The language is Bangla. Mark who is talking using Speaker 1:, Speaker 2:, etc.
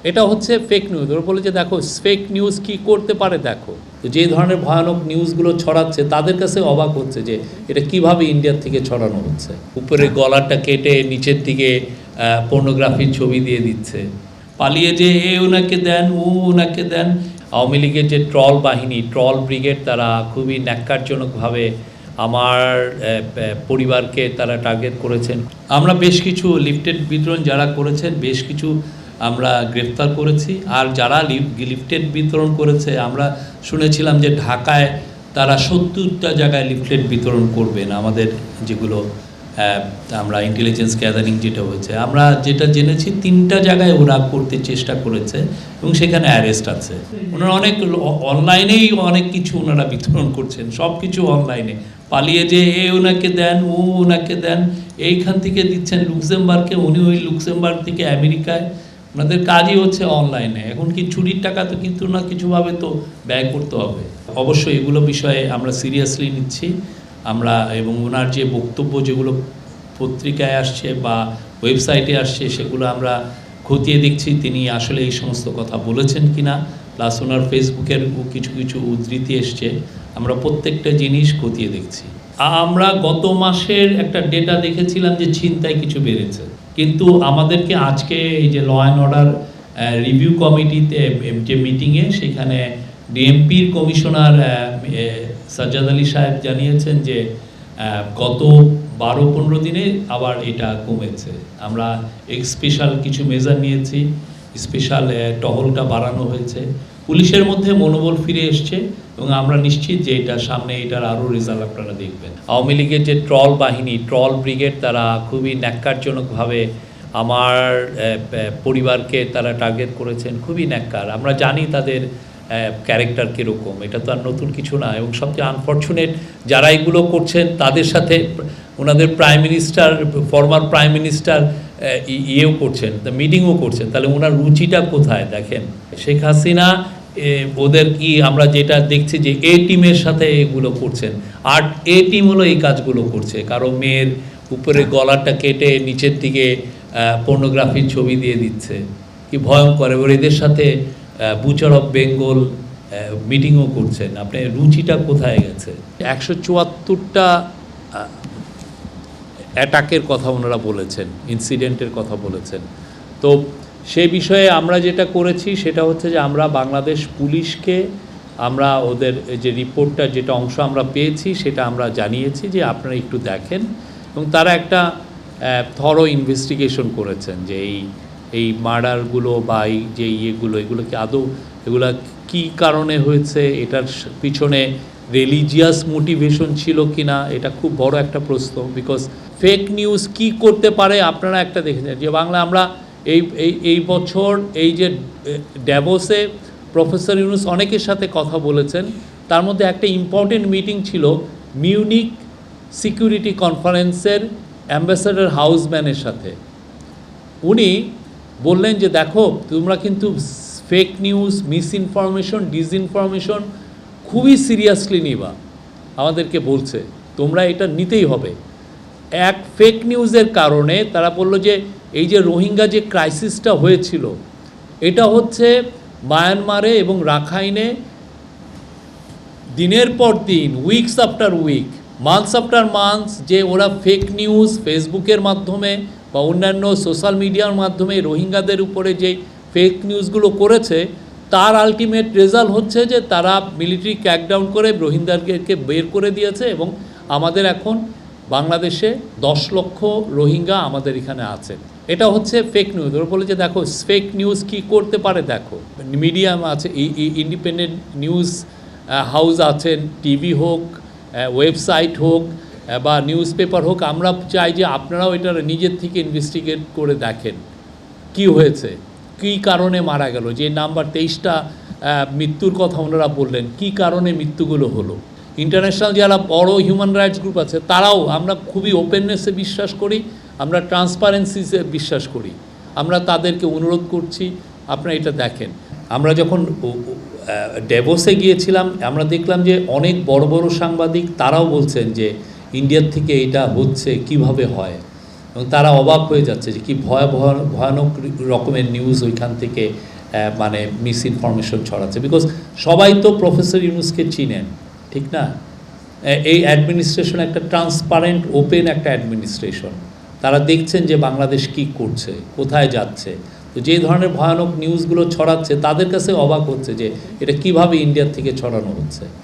Speaker 1: এটা হচ্ছে ফেক নিউজ। ওরা বলে যে দেখো ফেক নিউজ কি করতে পারে দেখো। তো যে ধরনের ভয়ানক নিউজগুলো ছড়াচ্ছে তাদের কাছে অবাক হচ্ছে যে এটা কিভাবে ইন্ডিয়ার থেকে ছড়ানো হচ্ছে। উপরে গলাটা কেটে নিচের দিকে পর্নোগ্রাফির ছবি দিয়ে দিচ্ছে, পালিয়ে যে ওনাকে দেন ওনাকে দেন। আওয়ামী লীগের যে ট্রল বাহিনী, ট্রল ব্রিগেড, তারা খুবই ন্যাক্কারজনকভাবে আমার পরিবারকে তারা টার্গেট করেছেন। আমরা বেশ কিছু লিফটেড বিতরণ যারা করেছেন বেশ কিছু আমরা গ্রেফতার করেছি। আর যারা লিফটেড বিতরণ করেছে আমরা শুনেছিলাম যে ঢাকায় তারা 70টা জায়গায় লিফলেট বিতরণ করবেন। আমাদের যেগুলো আমরা ইন্টেলিজেন্স গ্যাদারিং যেটা হয়েছে, আমরা যেটা জেনেছি 3টা জায়গায় ওরা করতে চেষ্টা করেছে এবং সেখানে অ্যারেস্ট আছে। ওনারা অনেক অনলাইনেই অনেক কিছু ওনারা বিতরণ করছেন, সব কিছু অনলাইনে। পালিয়ে যে ওনাকে দেন ওনাকে দেন, এইখান থেকে দিচ্ছেন লুক্সেমবার্গে, উনি ওই লুক্সেমবার্গ থেকে আমেরিকায়। ওনাদের কাজই হচ্ছে অনলাইনে। এখন কি চুরির টাকা তো কিন্তু না কিছুভাবে তো ব্যয় করতে হবে। অবশ্যই এগুলো বিষয়ে আমরা সিরিয়াসলি নিচ্ছি আমরা, এবং ওনার যে বক্তব্য যেগুলো পত্রিকায় আসছে বা ওয়েবসাইটে আসছে সেগুলো আমরা খতিয়ে দেখছি তিনি আসলে এই সমস্ত কথা বলেছেন কিনা। প্লাস ওনার ফেসবুকের কিছু কিছু উদ্ধৃতি এসছে, আমরা প্রত্যেকটা জিনিস খতিয়ে দেখছি। আমরা গত মাসের একটা ডেটা দেখেছিলাম যে ছিনতাই কিছু বেড়েছে, কিন্তু আমাদেরকে আজকে এই যে ল অ্যান্ড অর্ডার রিভিউ কমিটিতে যে মিটিংয়ে সেখানে ডিএমপির কমিশনার সাজ্জাদ আলী সাহেব জানিয়েছেন যে গত 12-15 দিনে আবার এটা কমেছে। আমরা স্পেশাল কিছু মেজার নিয়েছি, স্পেশাল টহলটা বাড়ানো হয়েছে, পুলিশের মধ্যে মনোবল ফিরে এসছে এবং আমরা নিশ্চিত যে এটা সামনে এটার আরও রেজাল্ট আপনারা দেখবেন। আওয়ামী লীগের যে ট্রল বাহিনী, ট্রল ব্রিগেড, তারা খুবই ন্যাক্কারজনকভাবে আমার পরিবারকে তারা টার্গেট করেছেন, খুবই ন্যাক্কার। আমরা জানি তাদের ক্যারেক্টার কীরকম, এটা তো আর নতুন কিছু না। এবং সবচেয়ে আনফর্চুনেট যারা এগুলো করছেন তাদের সাথে ওনাদের prime minister, former prime minister ইয়েও করছেন, মিটিংও করছেন। তাহলে ওনার রুচিটা কোথায় দেখেন। শেখ হাসিনা ওদের কি আমরা যেটা দেখছি যে এ টিমের সাথে এগুলো করছেন, আর এ টিম হলো এই কাজগুলো করছে। কারো মেয়ের উপরে গলাটা কেটে নিচের দিকে পর্নোগ্রাফির ছবি দিয়ে দিচ্ছে, কি ভয়ঙ্কর। এবার এদের সাথে বুচার অফ বেঙ্গল মিটিংও করছেন। আপনার রুচিটা কোথায় গেছে। 174টা অ্যাটাকের কথা ওনারা বলেছেন, ইনসিডেন্টের কথা বলেছেন। তো সে বিষয়ে আমরা যেটা করেছি সেটা হচ্ছে যে আমরা বাংলাদেশ পুলিশকে আমরা ওদের যে রিপোর্টটা যেটা অংশ আমরা পেয়েছি সেটা আমরা জানিয়েছি যে আপনারা একটু দেখেন, এবং তারা একটা থরো ইনভেস্টিগেশন করেছেন যে এই মার্ডারগুলো বা এই যে এগুলো কি আদৌ এগুলো কী কারণে হয়েছে, এটার পিছনে রিলিজিয়াস মোটিভেশন ছিল কি না, এটা খুব বড় একটা প্রশ্ন। বিকজ ফেক নিউজ কি করতে পারে আপনারা একটা দেখেছেন যে বাংলা আমরা এই বছর এই যে ড্যাভোসে প্রফেসর ইউনুস অনেকের সাথে কথা বলেছেন, তার মধ্যে একটা ইম্পর্টেন্ট মিটিং ছিল মিউনিক সিকিউরিটি কনফারেন্সের অ্যাম্বাসেডর হাউসম্যানের সাথে। উনি বললেন যে দেখো তোমরা কিন্তু ফেক নিউজ, মিসইনফরমেশন, ডিসইনফরমেশন খুবই সিরিয়াসলি নিবা, আমাদেরকে বলছে তোমরা এটা নিতেই হবে। এক ফেক নিউজের কারণে তারা বলল যে এই যে রোহিঙ্গা যে ক্রাইসিসটা হয়েছিল এটা হচ্ছে মায়ানমারে এবং রাখাইনে দিনের পর দিন, weeks after week, months after months, যে ওরা ফেক নিউজ ফেসবুকের মাধ্যমে বা অন্যান্য সোশ্যাল মিডিয়ার মাধ্যমে রোহিঙ্গাদের উপরে যে ফেক নিউজগুলো করেছে তার আলটিমেট রেজাল্ট হচ্ছে যে তারা মিলিটারি ক্র্যাকডাউন করে রোহিঙ্গাদেরকে বের করে দিয়েছে এবং আমাদের এখন বাংলাদেশে 10 লক্ষ রোহিঙ্গা আমাদের এখানে আছে। এটা হচ্ছে ফেক নিউজ। ওরা বলে যে দেখো ফেক নিউজ কি করতে পারে দেখো। মিডিয়াম আছে, ইন্ডিপেন্ডেন্ট নিউজ হাউস আছেন, টিভি হোক, ওয়েবসাইট হোক বা নিউজ পেপার হোক, আমরা চাই যে আপনারাও এটা নিজের থেকে ইনভেস্টিগেট করে দেখেন কি হয়েছে, কী কারণে মারা গেল। যে নাম্বার 23টা মৃত্যুর কথা ওনারা বললেন, কি কারণে মৃত্যুগুলো হলো। ইন্টারন্যাশনাল যারা বড় হিউম্যান রাইটস গ্রুপ আছে তারাও, আমরা খুবই ওপেননেসে বিশ্বাস করি, আমরা ট্রান্সপারেন্সিতে বিশ্বাস করি, আমরা তাদেরকে অনুরোধ করছি আপনারা এটা দেখেন। আমরা যখন ড্যাভোসে গিয়েছিলাম আমরা দেখলাম যে অনেক বড় বড় সাংবাদিক তারাও বলছেন যে ইন্ডিয়ার থেকে এটা হচ্ছে কিভাবে হয়। এবং তারা অবাক হয়ে যাচ্ছে যে কি ভয়ানক রকমের নিউজ ওইখান থেকে মানে মিস ইনফরমেশন ছড়াচ্ছে। বিকজ সবাই তো প্রফেসর ইউনূসকে চিনেন, ঠিক না? এই অ্যাডমিনিস্ট্রেশন একটা ট্রান্সপারেন্ট ওপেন একটা অ্যাডমিনিস্ট্রেশন। তারা দেখছেন যে বাংলাদেশ কি করছে, কোথায় যাচ্ছে। তো যে ধরনের ভয়ানক নিউজগুলো ছড়াচ্ছে তাদের কাছে অবাক হচ্ছে যে এটা কিভাবে ইন্ডিয়ার থেকে ছড়ানো হচ্ছে।